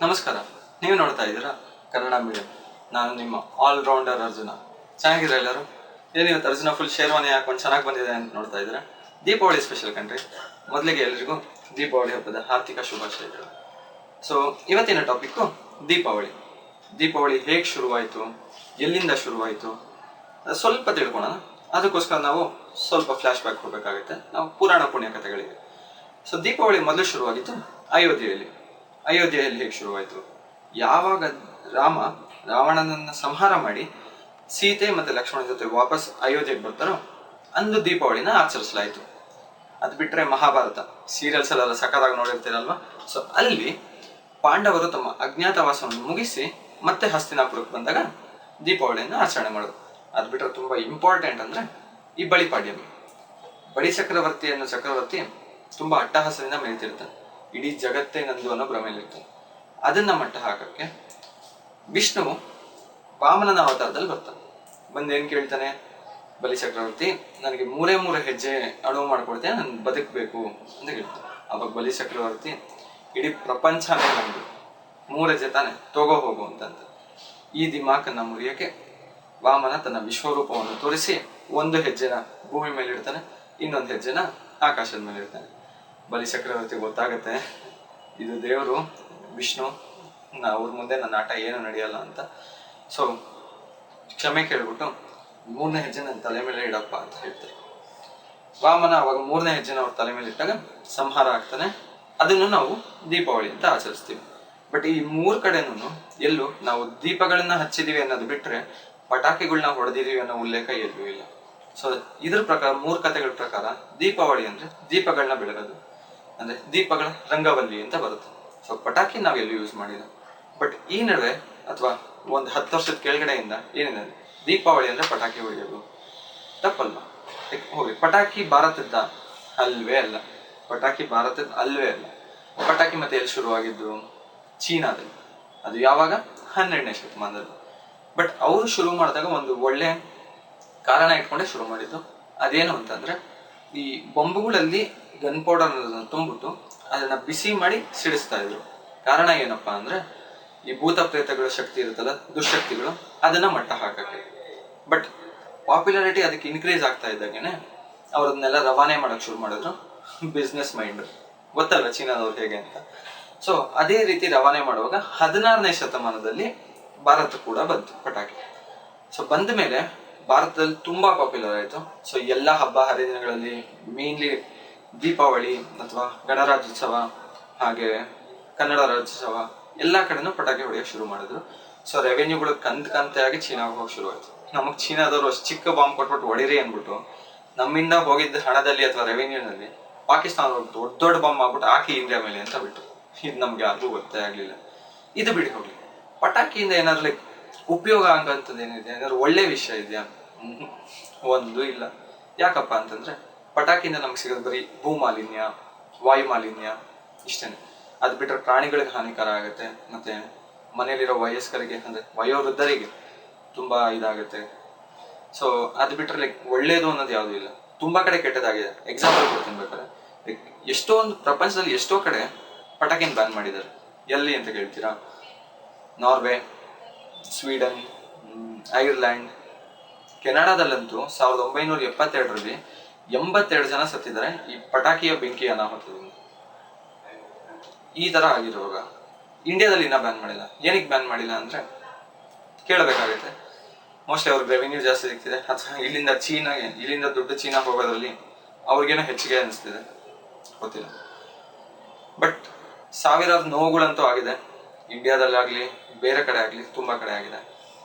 ನಮಸ್ಕಾರ. ನೀವು ನೋಡ್ತಾ ಇದ್ದೀರಾ ಕನ್ನಡ ಮೀಡಿಯಂ. ನಾನು ನಿಮ್ಮ ಆಲ್ರೌಂಡರ್ ಅರ್ಜುನ. ಚೆನ್ನಾಗಿದ್ದೀರಾ ಎಲ್ಲರೂ? ಏನಿವತ್ತು ಅರ್ಜುನ ಫುಲ್ ಶೇರ್ವಾನಿ ಹಾಕೊಂಡು ಚೆನ್ನಾಗಿ ಬಂದಿದೆ ಅಂತ ನೋಡ್ತಾ ಇದ್ದೀರಾ. ದೀಪಾವಳಿ ಸ್ಪೆಷಲ್ ಕಣ್ರಿ. ಮೊದಲಿಗೆ ಎಲ್ರಿಗೂ ದೀಪಾವಳಿ ಹಬ್ಬದ ಆರ್ಥಿಕ ಶುಭಾಶಯಗಳು. ಸೊ ಇವತ್ತಿನ ಟಾಪಿಕ್ಕು ದೀಪಾವಳಿ. ದೀಪಾವಳಿ ಹೇಗೆ ಶುರುವಾಯಿತು, ಎಲ್ಲಿಂದ ಶುರುವಾಯಿತು ಸ್ವಲ್ಪ ತಿಳ್ಕೊಳ್ಳೋಣ. ಅದಕ್ಕೋಸ್ಕರ ನಾವು ಸ್ವಲ್ಪ ಫ್ಲ್ಯಾಶ್ ಬ್ಯಾಕ್ ಹೋಗಬೇಕಾಗುತ್ತೆ ನಾವು ಪುರಾಣ ಪುಣ್ಯ ಕಥೆಗಳಿಗೆ. ಸೊ ದೀಪಾವಳಿ ಮೊದಲು ಶುರುವಾಗಿತ್ತು ಅಯೋಧ್ಯೆಯಲ್ಲಿ ಹೇಗೆ ಶುರುವಾಯಿತು, ಯಾವಾಗ ರಾಮ ರಾವಣನನ್ನ ಸಂಹಾರ ಮಾಡಿ ಸೀತೆ ಮತ್ತೆ ಲಕ್ಷ್ಮಣನ ಜೊತೆ ವಾಪಸ್ ಅಯೋಧ್ಯೆಗೆ ಬರ್ತಾರೋ ಅಂದು ದೀಪಾವಳಿನ ಆಚರಿಸಲಾಯಿತು. ಅದು ಬಿಟ್ಟರೆ ಮಹಾಭಾರತ ಸೀರಿಯಲ್ಸ್ ಎಲ್ಲ ಸಖತ್ತಾಗಿ ನೋಡಿರ್ತೀರಲ್ವಾ. ಸೊ ಅಲ್ಲಿ ಪಾಂಡವರು ತಮ್ಮ ಅಜ್ಞಾತವಾಸವನ್ನು ಮುಗಿಸಿ ಮತ್ತೆ ಹಸ್ತಿನಾಪುರಕ್ಕೆ ಬಂದಾಗ ದೀಪಾವಳಿಯನ್ನು ಆಚರಣೆ ಮಾಡೋದು. ಅದು ಬಿಟ್ಟರೆ ತುಂಬ ಇಂಪಾರ್ಟೆಂಟ್ ಅಂದರೆ ಈ ಬಳಿಪಾಡ್ಯಮಿ. ಬಳಿ ಚಕ್ರವರ್ತಿ ತುಂಬ ಅಟ್ಟಹಾಸದಿಂದ ಮೆರೀತಿರ್ತಾನೆ. ಇಡೀ ಜಗತ್ತೇ ನಂದು ಅನ್ನೋ ಭ್ರಮೆಯಲ್ಲಿರ್ತಾನೆ. ಅದನ್ನ ಮಟ್ಟ ಹಾಕಕ್ಕೆ ವಿಷ್ಣುವು ವಾಮನನ ಅವತಾರದಲ್ಲಿ ಬರ್ತಾನೆ. ಬಂದೇನು ಕೇಳ್ತಾನೆ, ಬಲಿ ಚಕ್ರವರ್ತಿ ನನಗೆ ಮೂರೇ ಹೆಜ್ಜೆ ಅಣುವು ಮಾಡ್ಕೊಡ್ತೇನೆ, ನಾನು ಬದುಕಬೇಕು ಅಂತ ಕೇಳ್ತಾನೆ. ಅವಾಗ ಬಲಿ ಚಕ್ರವರ್ತಿ ಇಡೀ ಪ್ರಪಂಚನೇ ನಮ್ದು, 3 ಹೆಜ್ಜೆ ತಾನೆ ತಗೋ ಹೋಗು ಅಂತಂತ. ಈ ದಿಮಾಕನ್ನ ಮುರಿಯಕ್ಕೆ ವಾಮನ ತನ್ನ ವಿಶ್ವರೂಪವನ್ನು ತೋರಿಸಿ 1 ಹೆಜ್ಜೆನ ಭೂಮಿ ಮೇಲೆ ಇಡ್ತಾನೆ, ಇನ್ನೊಂದು ಹೆಜ್ಜೆನ ಆಕಾಶದ ಮೇಲೆ ಇಡ್ತಾನೆ. ಬಲಿ ಚಕ್ರವರ್ತಿ ಗೊತ್ತಾಗತ್ತೆ ಇದು ದೇವರು ವಿಷ್ಣು, ಅವ್ರ ಮುಂದೆ ನನ್ನ ಆಟ ಏನು ನಡೆಯಲ್ಲ ಅಂತ. ಸೊ ಕ್ಷಮೆ ಕೇಳ್ಬಿಟ್ಟು 3ನೇ ಹೆಜ್ಜೆ ನನ್ನ ತಲೆ ಮೇಲೆ ಇಡಪ್ಪ ಅಂತ ಹೇಳ್ತಾರೆ. ವಾಮನ ಅವಾಗ 3ನೇ ಹೆಜ್ಜೆನ ಅವ್ರ ತಲೆ ಮೇಲೆ ಇಟ್ಟಾಗ ಸಂಹಾರ ಆಗ್ತಾನೆ. ಅದನ್ನು ನಾವು ದೀಪಾವಳಿ ಅಂತ ಆಚರಿಸ್ತೀವಿ. ಬಟ್ ಈ 3 ಕಡೆನೂ ಎಲ್ಲೂ ನಾವು ದೀಪಗಳನ್ನ ಹಚ್ಚಿದೀವಿ ಅನ್ನೋದು ಬಿಟ್ರೆ ಪಟಾಕಿಗಳನ್ನ ಹೊಡೆದಿದೀವಿ ಅನ್ನೋ ಉಲ್ಲೇಖ ಎಲ್ಲೂ ಇಲ್ಲ. ಸೊ ಇದ್ರ ಪ್ರಕಾರ 3 ಕಥೆಗಳ ಪ್ರಕಾರ ದೀಪಾವಳಿ ಅಂದ್ರೆ ದೀಪಗಳನ್ನ ಬೆಳಗೋದು, ಅಂದ್ರೆ ದೀಪಗಳ ರಂಗವಲ್ಲಿ ಅಂತ ಬರುತ್ತೆ. ಸೊ ಪಟಾಕಿ ನಾವ್ ಎಲ್ಲೂ ಯೂಸ್ ಮಾಡಿಲ್ಲ. ಬಟ್ ಈ ನಡುವೆ ಅಥವಾ ಒಂದು 10 ವರ್ಷದ ಕೆಳಗಡೆಯಿಂದ ಏನಿದೆ, ದೀಪಾವಳಿ ಅಂದ್ರೆ ಪಟಾಕಿ ಹೊಡೆಯೋದು ತಪ್ಪಲ್ವಾ? ಹೋಗಿ ಪಟಾಕಿ ಭಾರತದ ಅಲ್ವೇ ಅಲ್ಲ. ಪಟಾಕಿ ಮತ್ತೆ ಎಲ್ಲಿ ಶುರುವಾಗಿದ್ದು? ಚೀನಾದಲ್ಲಿ. ಅದು ಯಾವಾಗ? 12ನೇ ಶತಮಾನದಲ್ಲಿ. ಬಟ್ ಅವರು ಶುರು ಮಾಡಿದಾಗ ಒಂದು ಒಳ್ಳೆ ಕಾರಣ ಇಟ್ಕೊಂಡೆ ಶುರು ಮಾಡಿದ್ದು. ಅದೇನು ಅಂತಂದ್ರೆ, ಈ ಬೊಂಬುಗಳಲ್ಲಿ ಗನ್ ಪೌಡರ್ ತುಂಬಿಟ್ಟು ಅದನ್ನ ಬಿಸಿ ಮಾಡಿ ಸಿಡಿಸ್ತಾ ಇದ್ರು. ಕಾರಣ ಏನಪ್ಪಾ ಅಂದ್ರೆ, ಈ ಭೂತ ಪ್ರೇತಗಳ ಶಕ್ತಿ ಇರುತ್ತಲ್ಲ, ದುಶ್ಶಕ್ತಿಗಳು, ಅದನ್ನ ಮಟ್ಟ ಹಾಕಕ್ಕೆ. ಬಟ್ ಪಾಪ್ಯುಲಾರಿಟಿ ಅದಕ್ಕೆ ಇನ್ಕ್ರೀಸ್ ಆಗ್ತಾ ಇದ್ದಾಗೇನೆ ಅವ್ರನ್ನೆಲ್ಲ ರವಾನೆ ಮಾಡಕ್ ಶುರು ಮಾಡಿದ್ರು. ಬಿಸ್ನೆಸ್ ಮೈಂಡ್ ಗೊತ್ತಲ್ಲ ಚೀನಾದವ್ರು ಹೇಗೆ ಅಂತ. ಸೊ ಅದೇ ರೀತಿ ರವಾನೆ ಮಾಡುವಾಗ 16ನೇ ಶತಮಾನದಲ್ಲಿ ಭಾರತ ಕೂಡ ಬಂತು ಪಟಾಕಿ. ಸೊ ಬಂದ ಮೇಲೆ ಭಾರತದಲ್ಲಿ ತುಂಬಾ ಪಾಪ್ಯುಲರ್ ಆಯ್ತು. ಸೊ ಎಲ್ಲ ಹಬ್ಬ ಹರಿದಿನಗಳಲ್ಲಿ ಮೇನ್ಲಿ ದೀಪಾವಳಿ ಅಥವಾ ಗಣರಾಜ್ಯೋತ್ಸವ ಹಾಗೆ ಕನ್ನಡ ರಾಜ್ಯೋತ್ಸವ ಎಲ್ಲ ಕಡೆನೂ ಪಟಾಕಿ ಹೊಡೆಯೋಕೆ ಶುರು ಮಾಡಿದ್ರು. ಸೊ ರೆವೆನ್ಯೂಗಳು ಕಂತೆ ಆಗಿ ಚೀನಾಗೆ ಹೋಗಿ ಶುರು ಆಯ್ತು. ನಮಗ್ ಚೀನಾದವ್ರು ಅಷ್ಟು ಚಿಕ್ಕ ಬಾಂಬ್ ಕೊಟ್ಬಿಟ್ಟು ಹೊಡಿರಿ ಅಂದ್ಬಿಟ್ಟು ನಮ್ಮಿಂದ ಹೋಗಿದ್ದ ಹಣದಲ್ಲಿ ಅಥವಾ ರೆವೆನ್ಯೂನಲ್ಲಿ ಪಾಕಿಸ್ತಾನ ದೊಡ್ಡ ಬಾಂಬ್ ಮಾಡ್ಬಿಟ್ಟು ಹಾಕಿ ಇಂಡಿಯಾ ಮೇಲೆ ಅಂತ ಬಿಟ್ಟು, ಇದು ನಮ್ಗೆ ಯಾರಿಗೂ ಗೊತ್ತೇ ಆಗ್ಲಿಲ್ಲ. ಇದು ಬಿಡಿ ಹೋಗ್ಲಿ, ಪಟಾಕಿಯಿಂದ ಏನಾದ್ರು ಲೈಕ್ ಉಪಯೋಗ ಆಗಂತದ್ದು ಏನಿದೆ, ಏನಾದ್ರು ಒಳ್ಳೆ ವಿಷಯ ಇದೆಯಾ? ಒಂದು ಇಲ್ಲ. ಯಾಕಪ್ಪ ಅಂತಂದ್ರೆ ಪಟಾಕಿಯಿಂದ ನಮ್ಗೆ ಸಿಗೋದು ಬರೀ ಭೂ ಮಾಲಿನ್ಯ, ವಾಯು ಮಾಲಿನ್ಯ ಇಷ್ಟೇನೆ. ಅದು ಬಿಟ್ಟರೆ ಪ್ರಾಣಿಗಳಿಗೆ ಹಾನಿಕರ ಆಗುತ್ತೆ, ಮತ್ತೆ ಮನೆಯಲ್ಲಿರೋ ವಯಸ್ಕರಿಗೆ ಅಂದ್ರೆ ವಯೋವೃದ್ಧರಿಗೆ ತುಂಬಾ ಇದಾಗುತ್ತೆ. ಸೊ ಅದು ಬಿಟ್ಟರೆ ಲೈಕ್ ಒಳ್ಳೇದು ಅನ್ನೋದು ಯಾವುದೂ ಇಲ್ಲ. ತುಂಬಾ ಕಡೆ ಕೆಟ್ಟದಾಗಿದೆ. ಎಕ್ಸಾಂಪಲ್ ಕೊಡ್ತೀನಿ ಬೇಕಾದ್ರೆ, ಲೈಕ್ ಪ್ರಪಂಚದಲ್ಲಿ ಎಷ್ಟೋ ಕಡೆ ಪಟಾಕಿನ ಬ್ಯಾನ್ ಮಾಡಿದ್ದಾರೆ. ಎಲ್ಲಿ ಅಂತ ಕೇಳ್ತೀರಾ? ನಾರ್ವೆ, ಸ್ವೀಡನ್, ಐರ್ಲ್ಯಾಂಡ್, ಕೆನಡಾದಲ್ಲಂತೂ 1972ರಲ್ಲಿ 82 ಜನ ಸತ್ತಿದ್ದಾರೆ ಈ ಪಟಾಕಿಯ ಬೆಂಕಿ ಅನಾಹುತದಿಂದ. ಈ ತರ ಆಗಿರುವಾಗ ಇಂಡಿಯಾದಲ್ಲಿ ಇನ್ನೂ ಬ್ಯಾನ್ ಮಾಡಿಲ್ಲ. ಏನಕ್ಕೆ ಬ್ಯಾನ್ ಮಾಡಿಲ್ಲ ಅಂದ್ರೆ ಕೇಳಬೇಕಾಗುತ್ತೆ. ಮೋಸ್ಟ್ಲಿ ಅವ್ರಿಗೆ ರೆವಿನ್ಯೂ ಜಾಸ್ತಿ ಸಿಗ್ತಿದೆ, ಅಥವಾ ಇಲ್ಲಿಂದ ದುಡ್ಡು ಚೀನಾ ಹೋಗೋದ್ರಲ್ಲಿ ಅವ್ರಿಗೇನೋ ಹೆಚ್ಚಿಗೆ ಅನಿಸ್ತಿದೆ, ಗೊತ್ತಿಲ್ಲ. ಬಟ್ ಸಾವಿರಾರು ನೋವುಗಳಂತೂ ಆಗಿದೆ. ಇಂಡಿಯಾದಲ್ಲಾಗ್ಲಿ ಬೇರೆ ಕಡೆ ಆಗ್ಲಿ ತುಂಬಾ ಕಡೆ ಆಗಿದೆ.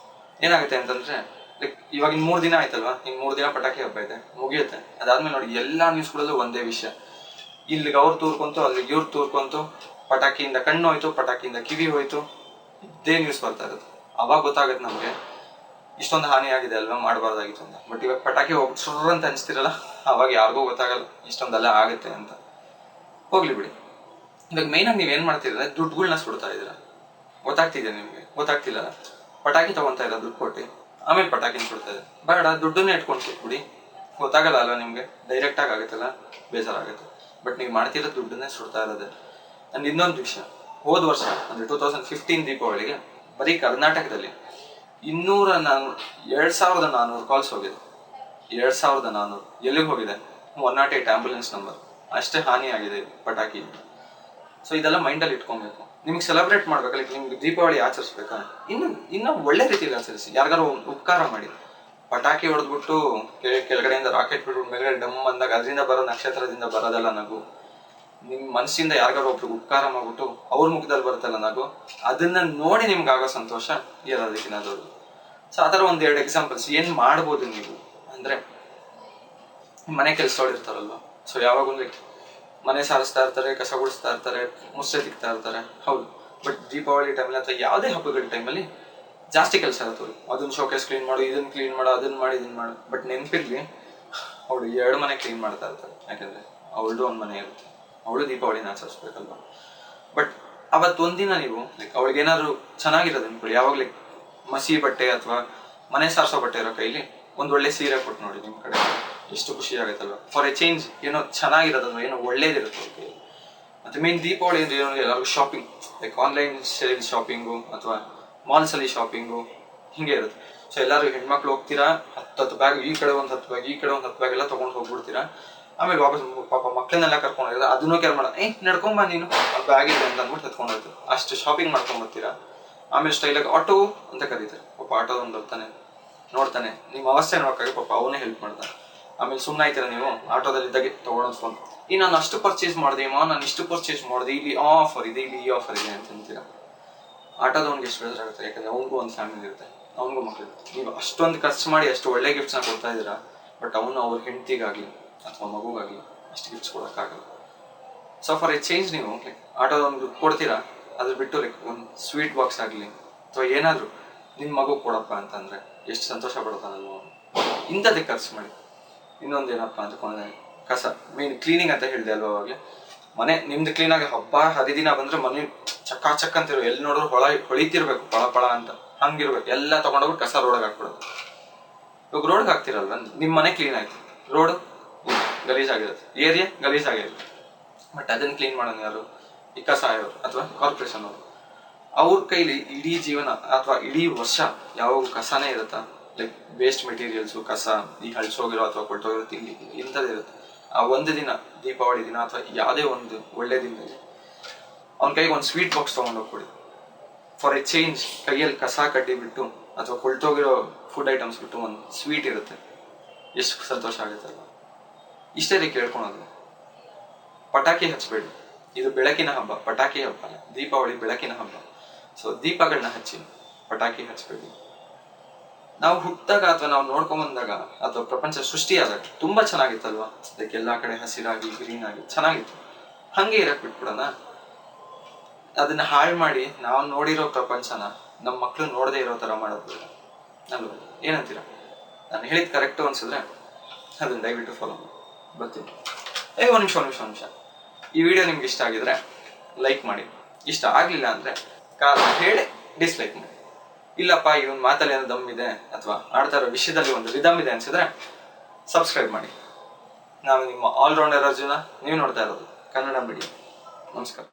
ಏನಾಗುತ್ತೆ ಅಂತಂದ್ರೆ, ಲೈಕ್ ಇವಾಗ 3 ದಿನ ಆಯ್ತಲ್ವಾ, 3 ದಿನ ಪಟಾಕಿ ಹಬ್ಬ ಇದೆ, ಮುಗಿಯುತ್ತೆ. ಅದಾದ್ಮೇಲೆ ನೋಡಿ ಎಲ್ಲಾ ನ್ಯೂಸ್ಗಳಲ್ಲೂ ಒಂದೇ ವಿಷಯ, ಇಲ್ಲಿಗೆ ಅವ್ರು ತೂರ್ಕೊಂತು, ಅಲ್ಲಿಗೆ ಇವ್ರು ತೂರ್ಕೊಂತು, ಪಟಾಕಿಯಿಂದ ಕಣ್ಣು ಹೋಯ್ತು, ಪಟಾಕಿಯಿಂದ ಕಿವಿ ಹೋಯ್ತು, ಇದೇ ನ್ಯೂಸ್ ಬರ್ತಾ ಇರೋದು. ಅವಾಗ ಗೊತ್ತಾಗುತ್ತೆ ನಮ್ಗೆ ಇಷ್ಟೊಂದು ಹಾನಿ ಆಗಿದೆ ಅಲ್ವಾ, ಮಾಡಬಾರ್ದಾಗಿತ್ತು ಅಂತ. ಬಟ್ ಇವಾಗ ಪಟಾಕಿ ಸುರ್ರ ಅಂತ ಅನಿಸ್ತಿರಲ್ಲ, ಅವಾಗ ಯಾರಿಗೂ ಗೊತ್ತಾಗಲ್ಲ ಇಷ್ಟೊಂದೆಲ್ಲ ಆಗುತ್ತೆ ಅಂತ. ಹೋಗ್ಲಿ ಬಿಡಿ. ಇವಾಗ ಮೇನ್ ಆಗಿ ನೀವೇನ್ ಮಾಡ್ತಿದ್ರೆ ದುಡ್ಡುಗಳನ್ನ ಸುಡ್ತಾ ಇದ್ದೀರಾ. ಗೊತ್ತಾಗ್ತಿದೆ ನಿಮ್ಗೆ? ಗೊತ್ತಾಗ್ತಿಲ್ಲ. ಪಟಾಕಿ ತಗೊಂತಾ ಇಲ್ಲ ದುಡ್ಡು ಕೊಟ್ಟು, ಆಮೇಲೆ ಪಟಾಕಿನ ಸುಡ್ತಾ ಇದೆ. ಬೇಡ, ದುಡ್ಡನ್ನೇ ಇಟ್ಕೊಂಡು ಕೂತ್ಬಿಡಿ. ಗೊತ್ತಾಗಲ್ಲ ಅಲ್ವಾ ನಿಮ್ಗೆ? ಡೈರೆಕ್ಟ್ ಆಗುತ್ತಲ್ಲ, ಬೇಜಾರಾಗುತ್ತೆ. ಬಟ್ ನೀವು ಮಾಡ್ತಿರೋ ದುಡ್ಡನ್ನೇ ಸುಡ್ತಾ ಇರೋದೆ. ಅಂಡ್ ಇನ್ನೊಂದು ವಿಷಯ, ಹೋದ ವರ್ಷ ಅಂದರೆ 2015 ದೀಪಾವಳಿಗೆ ಬರೀ ಕರ್ನಾಟಕದಲ್ಲಿ 2400 ಕಾಲ್ಸ್ ಹೋಗಿದೆ. 2400 ಎಲ್ಲಿಗೆ ಹೋಗಿದೆ? 108 ಆಂಬುಲೆನ್ಸ್ ನಂಬರ್ ಅಷ್ಟೇ ಹಾನಿ ಆಗಿದೆ ಪಟಾಕಿ. ಸೊ ಇದೆಲ್ಲ ಮೈಂಡಲ್ಲಿ ಇಟ್ಕೊಬೇಕು. ನಿಮ್ಗೆ ಸೆಲೆಬ್ರೇಟ್ ಮಾಡ್ಬೇಕಲ್ಲ, ನಿಮ್ಗೆ ದೀಪಾವಳಿ ಆಚರಿಸ್ಬೇಕಾ, ಇನ್ನು ಒಳ್ಳೆ ರೀತಿಯಲ್ಲಿ ಆಚರಿಸಿ. ಯಾರಿಗಾರು ಉಪಕಾರ ಮಾಡಿ. ಪಟಾಕಿ ಹೊಡೆದ್ಬಿಟ್ಟು ಕೆಳಗಡೆಯಿಂದ ರಾಕೆಟ್ ಬಿಟ್ಬಿಟ್ಟು ಮೇಲ್ಗಡೆ ಡಮ್ ಅಂದಾಗ ಅದರಿಂದ ಬರೋ ನಕ್ಷತ್ರದಿಂದ ಬರೋದಲ್ಲ ನಗು. ನಿಮ್ಮ ಮನಸ್ಸಿಂದ ಯಾರಿಗಾರು ಒಬ್ರಿಗೆ ಉಪಕಾರ ಮಾಡ್ಬಿಟ್ಟು ಅವ್ರ ಮುಖದಲ್ಲಿ ಬರುತ್ತಲ್ಲ ನಗು, ಅದನ್ನ ನೋಡಿ ನಿಮ್ಗೆ ಆಗೋ ಸಂತೋಷ ಇರೋದಕ್ಕಿಂತ ದೊಡ್ಡದು. ಸೊ ಆ ಥರ 1-2 ಎಕ್ಸಾಂಪಲ್ಸ್ ಏನು ಮಾಡ್ಬೋದು ನೀವು ಅಂದರೆ, ಮನೆ ಕೆಲಸದವ್ರು ಇರ್ತಾರಲ್ವ. ಸೊ ಯಾವಾಗಲೂ ಮನೆ ಸಾರಿಸ್ತಾ ಇರ್ತಾರೆ, ಕಸ ಗುಡಿಸ್ತಾ ಇರ್ತಾರೆ, ಮುಸ್ರೆ ತಿಕ್ತಾ ಇರ್ತಾರೆ, ಹೌದು. ಬಟ್ ದೀಪಾವಳಿ ಟೈಮಲ್ಲಿ ಅಥವಾ ಯಾವುದೇ ಹಬ್ಬಗಳ ಟೈಮಲ್ಲಿ ಜಾಸ್ತಿ ಕೆಲಸ ಇರುತ್ತೆ. ಅದನ್ನ ಶೋಕೇಸ್ ಕ್ಲೀನ್ ಮಾಡು, ಇದನ್ನ ಕ್ಲೀನ್ ಮಾಡು, ಅದನ್ನ ಮಾಡಿ ಇದನ್ನ ಮಾಡು. ಬಟ್ ನೆನಪಿರ್ಲಿ, ಅವಳು 2 ಮನೆ ಕ್ಲೀನ್ ಮಾಡ್ತಾ ಇರ್ತಾಳೆ. ಯಾಕಂದ್ರೆ ಅವಳದು ಒಂದು ಮನೆ ಇರುತ್ತೆ, ಅವಳು ದೀಪಾವಳಿನ ಆಚರಿಸ್ಬೇಕಲ್ವ. ಬಟ್ ಅವತ್ತೊಂದಿನ ನೀವು ಅವಳಿಗೇನಾದ್ರು ಚೆನ್ನಾಗಿರೋದು ಅನ್ಕೊಳ್ಳಿ, ಯಾವಾಗಲೇ ಮಸಿ ಬಟ್ಟೆ ಅಥವಾ ಮನೆ ಸಾರಿಸೋ ಬಟ್ಟೆ ಇರೋ ಕೈಲಿ ಒಂದು ಒಳ್ಳೆ ಸೀರೆ ಕೊಟ್ಟು ನೋಡಿ ನಿಮ್ಮ ಕಡೆ, ಎಷ್ಟು ಖುಷಿ ಆಗುತ್ತಲ್ವ. ಫಾರ್ ಎ ಚೇಂಜ್ ಏನೋ ಚೆನ್ನಾಗಿರೋದು, ಏನೋ ಒಳ್ಳೇದಿರುತ್ತೆ ಅವ್ರ ಕೈಲಿ. ಮತ್ತೆ ಮೇನ್ ದೀಪಾವಳಿ ಅಂದ್ರೆ ಏನೋ ಎಲ್ಲರಿಗೂ ಶಾಪಿಂಗ್, ಆನ್ಲೈನ್ ಸೇಲ್ ಶಾಪಿಂಗು ಅಥವಾ ಮಾಲ್ಸ್ ಅಲ್ಲಿ ಶಾಪಿಂಗು ಹಿಂಗೆ ಇರುತ್ತೆ. ಸೊ ಎಲ್ಲರೂ ಹೆಣ್ಮಕ್ಳು ಹೋಗ್ತೀರಾ, 10 ಬ್ಯಾಗ್, ಈ ಕಡೆ ಒಂದು 10 ಬ್ಯಾಗ್, ಈ ಕಡೆ ಒಂದು 10 ಬ್ಯಾಗ್ ಎಲ್ಲ ತೊಗೊಂಡು ಹೋಗ್ಬಿಡ್ತೀರಾ. ಆಮೇಲೆ ವಾಪಸ್ ಪಾಪ ಮಕ್ಕಳನ್ನೆಲ್ಲ ಕರ್ಕೊಂಡಿರೋದು, ಅದನ್ನೂ ಕೇರ್ ಮಾಡ, ನಡ್ಕೊಂಬ ನೀನು ಬ್ಯಾಗ್ ಇದೆ ಅಂತ ಅಂದ್ಬಿಟ್ಟು ಎತ್ಕೊಂಡೋಯ್ತು. ಅಷ್ಟು ಶಾಪಿಂಗ್ ಮಾಡ್ಕೊಂಡ್ಬರ್ತೀರಾ. ಆಮೇಲೆ ಸ್ಟೈಲಾಗಿ ಆಟೋ ಅಂತ ಕರೀತಾರೆ. ಪಾಪ ಆಟೋದೊಂದು ಬರ್ತಾನೆ, ನೋಡ್ತಾನೆ ನಿಮ್ಮ ಅವಸ್ಥೆ ನೋಡೋಕ್ಕಾಗಿ ಪಾಪ ಅವನೇ ಹೆಲ್ಪ್ ಮಾಡ್ತಾನೆ. ಆಮೇಲೆ ಸುಮ್ಮನೆ ಆಯ್ತೀರ ನೀವು ಆಟೋದಲ್ಲಿ ಇದ್ದಾಗೆ ತೊಗೊಂಡು ಫೋನ್, ನಾನು ಅಷ್ಟು ಪರ್ಚೇಸ್ ಮಾಡಿದೆಯಮ್ಮ, ನಾನು ಇಷ್ಟು ಪರ್ಚೇಸ್ ಮಾಡಿದೆ, ಇಲ್ಲಿ ಆಫರ್ ಇದೆ, ಇಲ್ಲಿ ಈ ಆಫರ್ ಇದೆ ಅಂತ ಅಂತೀರಾ. ಆಟೋದವ್ನಿಗೆ ಎಷ್ಟು ಬೇಜಾರಾಗುತ್ತೆ, ಯಾಕಂದ್ರೆ ಅವನಿಗೂ ಒಂದು ಫ್ಯಾಮಿಲಿ ಇರುತ್ತೆ, ಅವನಿಗೂ ಮಕ್ಕಳು. ನೀವು ಅಷ್ಟೊಂದು ಖರ್ಚು ಮಾಡಿ ಅಷ್ಟು ಒಳ್ಳೆ ಗಿಫ್ಟ್ಸ್ನ ಕೊಡ್ತಾ ಇದ್ದೀರಾ, ಬಟ್ ಅವನು ಅವ್ರ ಹೆಂಡತಿಗಾಗಲಿ ಅಥವಾ ಮಗುಗಾಗಲಿ ಅಷ್ಟು ಗಿಫ್ಟ್ಸ್ ಕೊಡೋಕ್ಕಾಗಲ್ಲ. ಸೊ ಫಾರ್ ಎ ಚೇಂಜ್ ನೀವು ಆಟೋದೊಂದು ಕೊಡ್ತೀರಾ, ಅದ್ರ ಬಿಟ್ಟು ಒಂದು ಸ್ವೀಟ್ ಬಾಕ್ಸ್ ಆಗಲಿ ಅಥವಾ ಏನಾದರೂ ನಿಮ್ಮ ಮಗು ಕೊಡಪ್ಪ ಅಂತಂದರೆ ಎಷ್ಟು ಸಂತೋಷ ಪಡ್ತಾನಲ್ವ. ಇಂಥದ್ದಕ್ಕೆ ಖರ್ಚು ಮಾಡಿ. ಇನ್ನೊಂದೇನಪ್ಪ ಅಂತ ಕಸ, ಮೇನ್ ಕ್ಲೀನಿಂಗ್ ಅಂತ ಹೇಳಿದೆ ಅಲ್ವ ಅವಾಗಲೇ. ಮನೆ ನಿಮ್ದು ಕ್ಲೀನಾಗಿ ಹಬ್ಬ ಹರಿದಿನ ಬಂದರೆ ಮನೆ ಚಕ್ಕ ಅಂತಿರೋ, ಎಲ್ಲಿ ನೋಡಿದ್ರು ಹೊಳಿತಿರ್ಬೇಕು, ಪಳ ಅಂತ ಹಂಗಿರ್ಬೇಕು. ಎಲ್ಲ ತೊಗೊಂಡೋಗ್ಬಿಟ್ಟು ಕಸ ರೋಡಿಗೆ ಹಾಕ್ಬಿಡೋದು. ಇವಾಗ ರೋಡ್ಗೆ ಹಾಕ್ತಿರಲ್ವ, ನಿಮ್ಮ ಮನೆ ಕ್ಲೀನ್ ಆಯ್ತು, ರೋಡು ಗಲೀಜಾಗಿರುತ್ತೆ, ಏರಿಯಾ ಗಲೀಜಾಗಿರುತ್ತೆ. ಬಟ್ ಅದನ್ನು ಕ್ಲೀನ್ ಮಾಡೋದು ಯಾರು? ಈ ಕಸ ಆಯೋರು ಅಥವಾ ಕಾರ್ಪೊರೇಷನ್ ಅವರು. ಅವ್ರ ಕೈಲಿ ಇಡೀ ಜೀವನ ಅಥವಾ ಇಡೀ ವರ್ಷ ಯಾವಾಗ ಕಸನೇ ಇರುತ್ತಾ, ಲೈಕ್ ವೇಸ್ಟ್ ಮೆಟೀರಿಯಲ್ಸು, ಕಸ, ಈ ಹಳ್ಸೋಗಿರೋ ಅಥವಾ ಕೊಟ್ಟೋಗಿರೋ ತಿಂಡಿ ಇಂಥದ್ದು ಇರುತ್ತೆ. ಆ ಒಂದು ದಿನ, ದೀಪಾವಳಿ ದಿನ ಅಥವಾ ಯಾವುದೇ ಒಂದು ಒಳ್ಳೆ ದಿನದಲ್ಲಿ ಅವ್ನ ಕೈಗೆ ಒಂದು ಸ್ವೀಟ್ ಬಾಕ್ಸ್ ತೊಗೊಂಡೋಗ್ಕೊಡಿ. ಫಾರ್ ಎ ಚೇಂಜ್ ಕೈಯಲ್ಲಿ ಕಸ ಕಡ್ಡಿ ಬಿಟ್ಟು ಅಥವಾ ಕೊಳ್ತೋಗಿರೋ ಫುಡ್ ಐಟಮ್ಸ್ ಬಿಟ್ಟು ಒಂದು ಸ್ವೀಟ್ ಇರುತ್ತೆ, ಎಷ್ಟು ಸಂತೋಷ ಆಗುತ್ತಲ್ವ. ಇಷ್ಟೇ ರೀ ಕೇಳ್ಕೊಳೋದು. ಪಟಾಕಿ ಹಚ್ಚಬೇಡಿ, ಇದು ಬೆಳಕಿನ ಹಬ್ಬ, ಪಟಾಕಿ ಹಬ್ಬ. ದೀಪಾವಳಿ ಬೆಳಕಿನ ಹಬ್ಬ. ಸೊ ದೀಪಗಳನ್ನ ಹಚ್ಚಿ, ಪಟಾಕಿ ಹಚ್ಚಬೇಡಿ. ನಾವು ಹುಟ್ಟಿದಾಗ ಅಥವಾ ನಾವು ನೋಡ್ಕೊಂಬಂದಾಗ ಅಥವಾ ಪ್ರಪಂಚ ಸೃಷ್ಟಿಯಾದಾಗ ತುಂಬಾ ಚೆನ್ನಾಗಿತ್ತಲ್ವ, ಅದಕ್ಕೆ ಎಲ್ಲಾ ಕಡೆ ಹಸಿರಾಗಿ ಗ್ರೀನ್ ಆಗಿ ಚೆನ್ನಾಗಿತ್ತು. ಹಂಗೆ ಇರಕ್ ಬಿಟ್ಬಿಡೋಣ. ಅದನ್ನ ಹಾಳು ಮಾಡಿ ನಾವು ನೋಡಿರೋ ಪ್ರಪಂಚನ ನಮ್ಮ ಮಕ್ಳು ನೋಡದೇ ಇರೋ ತರ ಮಾಡೋದು ಅಲ್ವ? ಏನಂತೀರಾ? ನಾನು ಹೇಳಿದ್ ಕರೆಕ್ಟು ಅನ್ಸಿದ್ರೆ ಅದನ್ನ ದಯವಿಟ್ಟು ಫಾಲೋ ಮಾಡಿ. ಬರ್ತೀನಿ. ಒಂದು ನಿಮಿಷ. ಈ ವಿಡಿಯೋ ನಿಮ್ಗೆ ಇಷ್ಟ ಆಗಿದ್ರೆ ಲೈಕ್ ಮಾಡಿ. ಇಷ್ಟ ಆಗ್ಲಿಲ್ಲ ಅಂದ್ರೆ ಕಾರಣ ಹೇಳಿ ಡಿಸ್ಲೈಕ್ ಮಾಡಿ. ಇಲ್ಲಪ್ಪ ಈ ಒಂದು ಮಾತಲ್ಲಿ ಏನೋ ದಮ್ ಇದೆ ಅಥವಾ ಆಡ್ತಾ ಇರೋ ವಿಷಯದಲ್ಲಿ ಒಂದು ರಿದಮ್ ಇದೆ ಅನ್ಸಿದ್ರೆ ಸಬ್ಸ್ಕ್ರೈಬ್ ಮಾಡಿ. ನಾನು ನಿಮ್ಮ ಆಲ್ರೌಂಡರ್ ಅರ್ಜುನ, ನೀವು ನೋಡ್ತಾ ಇರೋದು ಕನ್ನಡ ಮೀಡಿಯಂ. ನಮಸ್ಕಾರ.